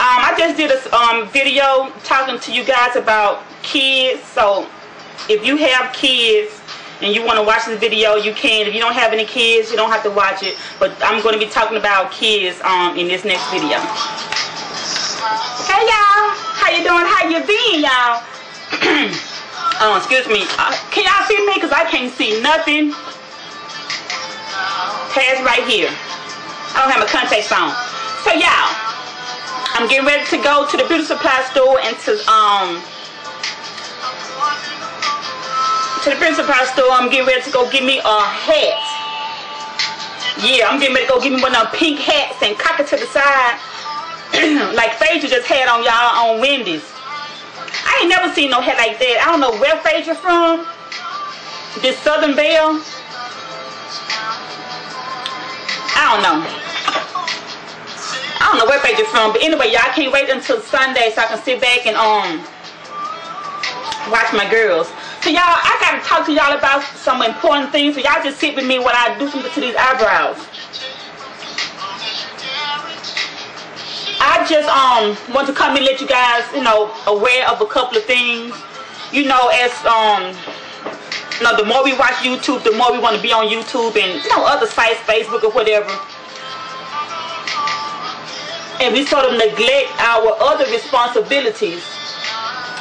I just did a video talking to you guys about kids. So if you have kids and you want to watch this video, you can. If you don't have any kids, you don't have to watch it. But I'm going to be talking about kids in this next video. Hey y'all, how you doing? How you been, y'all? Excuse me. Can y'all see me? Because I can't see nothing past right here. I don't have my contacts on. So y'all, I'm getting ready to go to the beauty supply store and to the beauty supply store. I'm getting ready to go get me a hat. Yeah, I'm getting ready to go get me one of them pink hats and cock it to the side like Phaedra just had on y'all on Wendy's. I ain't never seen no hat like that. I don't know where Phaedra from. This Southern Belle. I don't know. I don't know where Phaedra from. But anyway, y'all can't wait until Sunday so I can sit back and watch my girls. So y'all, I gotta talk to y'all about some important things. So y'all just sit with me while I do something to these eyebrows. I just want to come and let you guys, you know, aware of a couple of things. You know, as you know, the more we watch YouTube, the more we want to be on YouTube and, you know, other sites, Facebook or whatever. And we sort of neglect our other responsibilities.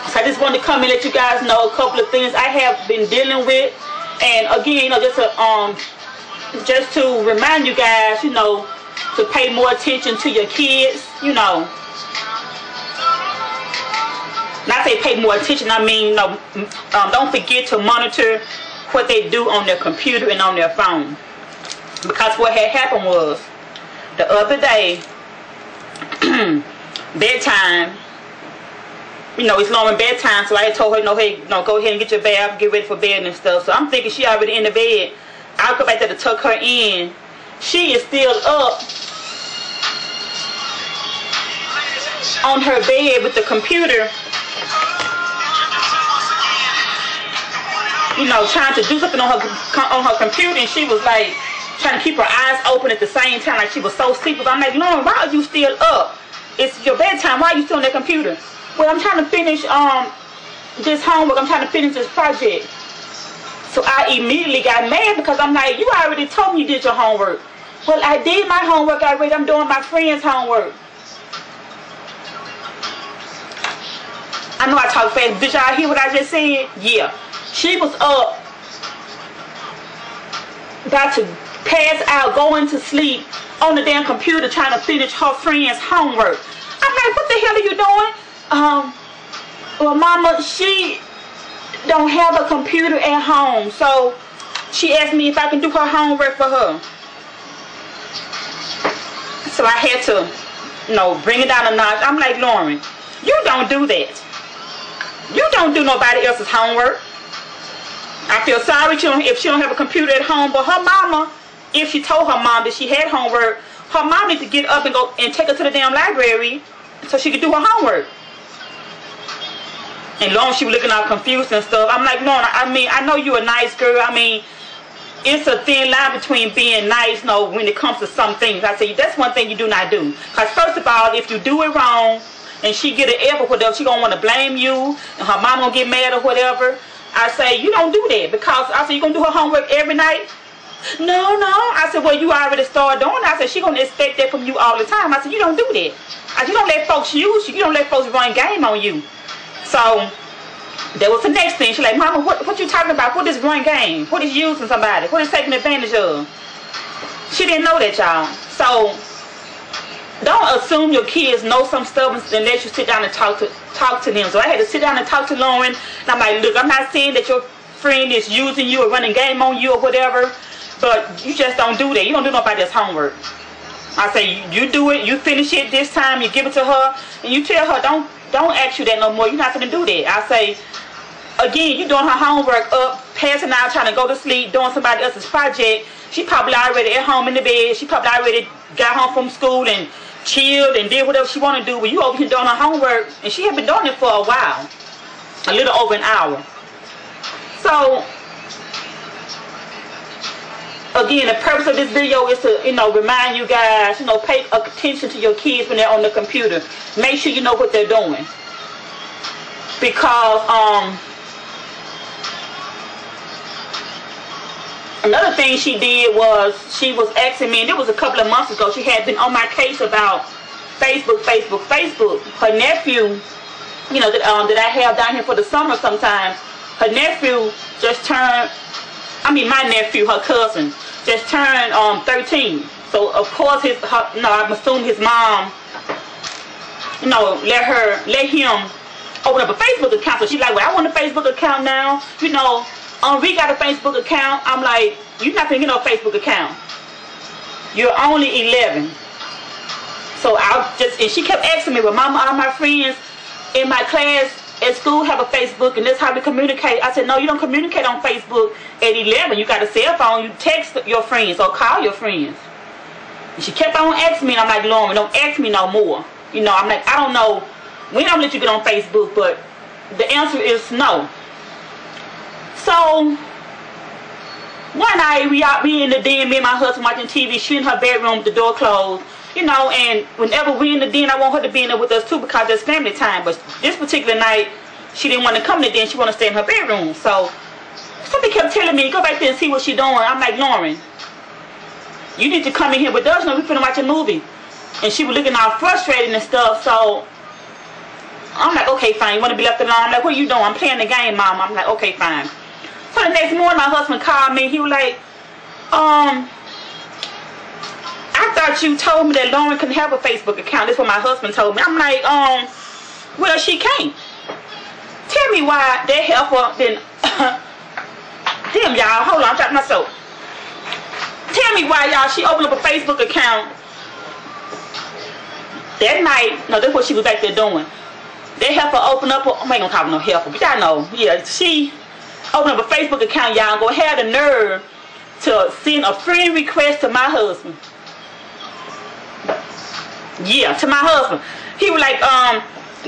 So I just want to come and let you guys know a couple of things I have been dealing with. And again, you know, just to remind you guys, you know, to pay more attention to your kids, you know. Not say pay more attention, I mean, you know, don't forget to monitor what they do on their computer and on their phone. Because what had happened was, the other day, bedtime, you know, it's Lauren bedtime, so I had told her, no, hey, no, go ahead and get your bath, get ready for bed and stuff. So I'm thinking she already in the bed. I'll go back there to tuck her in. She is still up on her bed with the computer, you know, trying to do something on her computer, and she was like trying to keep her eyes open at the same time, like she was so sleepy. I'm like, Lauren, why are you still up? It's your bedtime. Why are you still on that computer? Well, I'm trying to finish this homework. I'm trying to finish this project. So I immediately got mad because I'm like, you already told me you did your homework. Well, I did my homework already. I'm doing my friend's homework. I know I talk fast. Did y'all hear what I just said? Yeah. She was up, about to pass out, going to sleep on the damn computer trying to finish her friend's homework. I'm like, what the hell are you doing? Well, Mama, she don't have a computer at home, so she asked me if I can do her homework for her. So I had to, you know, bring it down a notch. I'm like, Lauren, you don't do that. You don't do nobody else's homework. I feel sorry if she don't have a computer at home, but her mama, if she told her mom that she had homework, her mom needs to get up and go and take her to the damn library so she could do her homework. And long she was looking all confused and stuff. I'm like, Lauren, I mean, I know you're a nice girl. I mean, it's a thin line between being nice, you know, when it comes to some things. I say, that's one thing you do not do. Because first of all, if you do it wrong and she get an F or whatever, she going to want to blame you and her mom going to get mad or whatever. I say, you don't do that. Because I said, you going to do her homework every night? No. I said, well, you already started doing it. I said, she going to expect that from you all the time. I said, you don't do that. I said, you don't let folks use you. You don't let folks run game on you. So that was the next thing. She's like, Mama, what you talking about? What is run game? What is using somebody? What is taking advantage of? She didn't know that, y'all. So don't assume your kids know some stuff unless you sit down and talk to them. So I had to sit down and talk to Lauren. And I'm like, look, I'm not saying that your friend is using you or running game on you or whatever, but you just don't do that. You don't do nobody else's homework. I say, you do it, you finish it this time, you give it to her, and you tell her, don't ask you that no more. You're not going to do that. I say, again, you doing her homework up, passing out, trying to go to sleep, doing somebody else's project. She probably already at home in the bed. She probably already got home from school and chilled and did whatever she want to do. But you over here doing her homework, and she had been doing it for a while, a little over an hour. So again, the purpose of this video is to, remind you guys, pay attention to your kids when they're on the computer. Make sure you know what they're doing. Because, another thing she did was, she was asking me, and it was a couple of months ago, she had been on my case about Facebook. Her nephew, that I have down here for the summer sometimes, her nephew just turned, my nephew, her cousin, just turned 13. So of course I'm assuming his mom, let him open up a Facebook account. So she's like, well, I want a Facebook account now. We got a Facebook account. I'm like, you're not gonna get no Facebook account. You're only 11. So and she kept asking me, well, Mama, all my friends in my class at school have a Facebook, and that's how we communicate. I said, no, you don't communicate on Facebook at 11. You got a cell phone. You text your friends or call your friends. And she kept on asking me, and I'm like, Lauren, don't ask me no more. I'm like, I don't know when I'm gonna let you get on Facebook, but the answer is no. So one night we in the den, me and my husband watching TV. She in her bedroom with the door closed. And whenever we in the den, I want her to be in there with us too, because it's family time. But this particular night, she didn't want to come to the den. She wanted to stay in her bedroom. So somebody kept telling me, go back there and see what she's doing. I'm like, Lauren, you need to come in here with us. We finna watch a movie. And she was looking all frustrated and stuff. So I'm like, okay, fine. You want to be left alone? I'm like, what are you doing? I'm playing the game, Mom. I'm like, okay, fine. So the next morning, my husband called me. He was like, I thought you told me that Lauren couldn't have a Facebook account. That's what my husband told me. I'm like, well, she can't. Tell me why that helper then, damn, y'all, hold on, I'm talking myself. Tell me why, y'all, she opened up a Facebook account that night. No, that's what she was back there doing. That helper opened up, I ain't gonna call her no helper, but y'all know, yeah, she opened up a Facebook account, y'all, go have the nerve to send a friend request to my husband. Yeah, to my husband. He was like,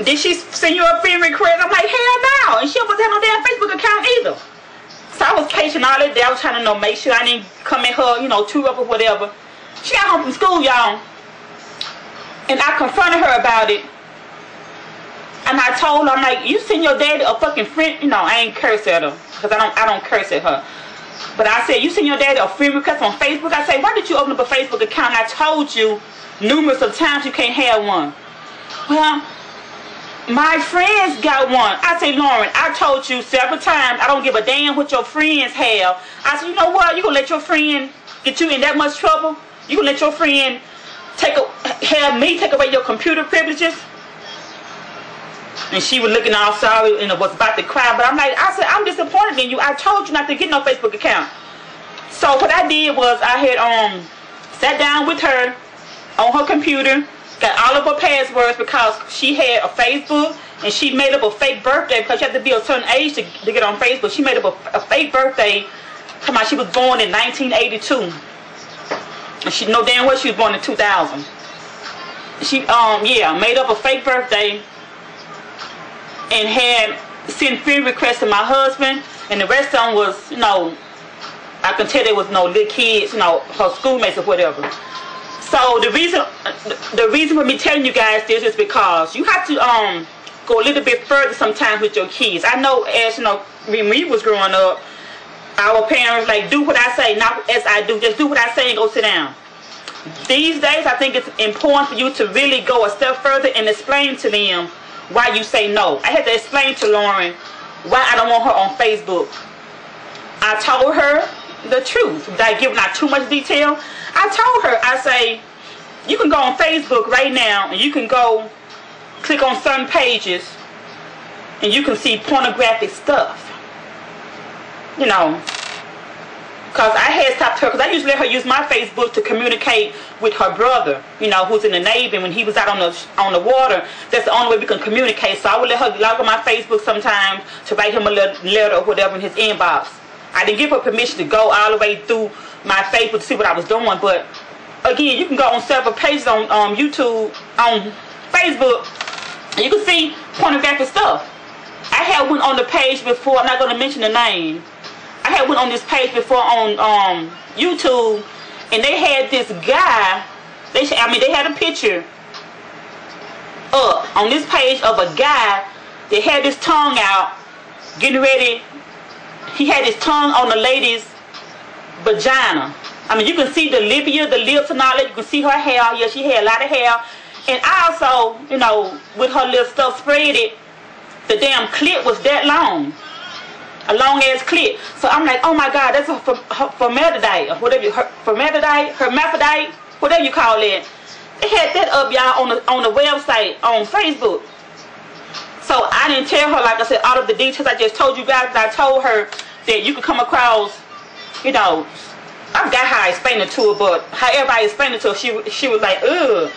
did she send you a friend request? I'm like, hell no. And she wasn't have no damn Facebook account either. So I was patient all that day. I was trying to make sure I didn't come at her, too rough or whatever. She got home from school, y'all. And I confronted her about it. And I told her, I'm like, you send your daddy a fucking friend. I ain't curse at her, because I don't curse at her. But I said, you send your daddy a friend request on Facebook? I said, why did you open up a Facebook account? And I told you numerous of times you can't have one. Well, my friends got one. I say, Lauren, I told you several times I don't give a damn what your friends have. I said, you know what? You gonna let your friend get you in that much trouble? You gonna let your friend have me take away your computer privileges? And she was looking all sorry and was about to cry. But I said, I'm disappointed in you. I told you not to get no Facebook account. So what I did was I had sat down with her on her computer, got all of her passwords, because she had a Facebook, and she made up a fake birthday, because you have to be a certain age to get on Facebook. She made up a fake birthday. Come on, she was born in 1982. And she know damn well she was born in 2000. She made up a fake birthday and had sent friend requests to my husband, and the rest of them was, I can tell there was no little kids, her schoolmates or whatever. So the reason for me telling you guys this is because you have to go a little bit further sometimes with your kids. I know, as when we was growing up, our parents like, do what I say, not as I do. Just do what I say and go sit down. These days, I think it's important for you to really go a step further and explain to them why you say no. I had to explain to Lauren why I don't want her on Facebook. I told her the truth without giving out too much detail. I told her, I say, you can go on Facebook right now and you can go click on certain pages and you can see pornographic stuff. Because I had stopped her, because I used to let her use my Facebook to communicate with her brother, who's in the Navy. When he was out on the water, that's the only way we can communicate. So I would let her log on my Facebook sometimes to write him a letter or whatever in his inbox. I didn't give her permission to go all the way through my Facebook to see what I was doing. But again, you can go on several pages on YouTube, on Facebook, and you can see pornographic stuff. I had one on the page before, I'm not going to mention the name. I had went on this page before on YouTube, and they had this guy. They had a picture up on this page of a guy that had his tongue out, getting ready. He had his tongue on the lady's vagina. I mean, you can see the labia, the lips and all that. You can see her hair. Yeah, she had a lot of hair. And also, you know, with her little stuff spread it, the damn clit was that long. A long ass clit. So I'm like, oh my God, that's a hermaphrodite, or whatever, hermaphrodite, whatever you call it. They had that up, y'all, on the website, on Facebook. So I didn't tell her, like I said, all of the details. I just told you guys that I told her that you could come across, you know, I forgot how I explained it to her, but however I explained it to her, she was like, ugh,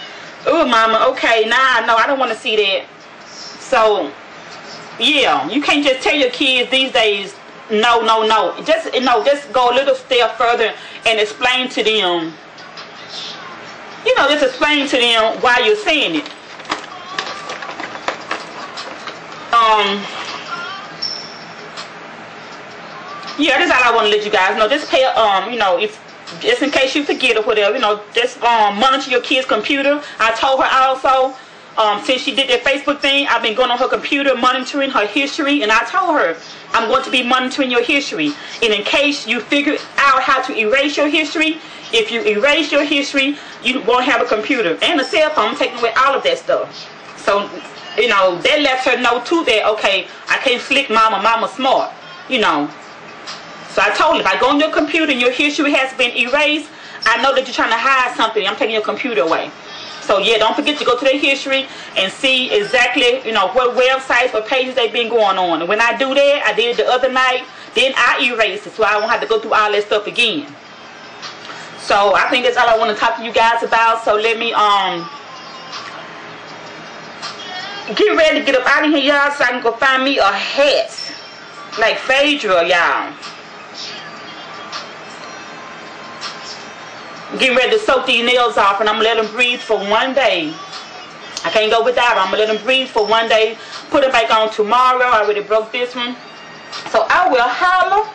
mama, okay, nah, no, I don't want to see that. So, yeah, you can't just tell your kids these days, no. Just go a little step further and explain to them, you know, just explain to them why you're saying it. Yeah, that's all I want to let you guys know. Just pay, you know, if just in case you forget or whatever, you know, just monitor your kid's computer. I told her also, since she did that Facebook thing, I've been going on her computer monitoring her history, and I told her I'm going to be monitoring your history. And in case you figure out how to erase your history, if you erase your history, you won't have a computer and a cell phone. I'm taking away all of that stuff. So, you know, that lets her know too that, okay, I can't slick mama smart, you know. So I told her, if I go on your computer and your history has been erased, I know that you're trying to hide something. I'm taking your computer away. So yeah, don't forget to go to their history and see exactly, you know, what websites or pages they've been going on. And when I do that, I did it the other night, then I erase it so I won't have to go through all that stuff again. So I think that's all I want to talk to you guys about. So let me get ready to get up out of here, y'all, so I can go find me a hat like Phaedra, y'all. Getting ready to soak these nails off, and I'm going to let them breathe for one day. I can't go without them. I'm going to let them breathe for one day. Put it back on tomorrow. I already broke this one. So I will holler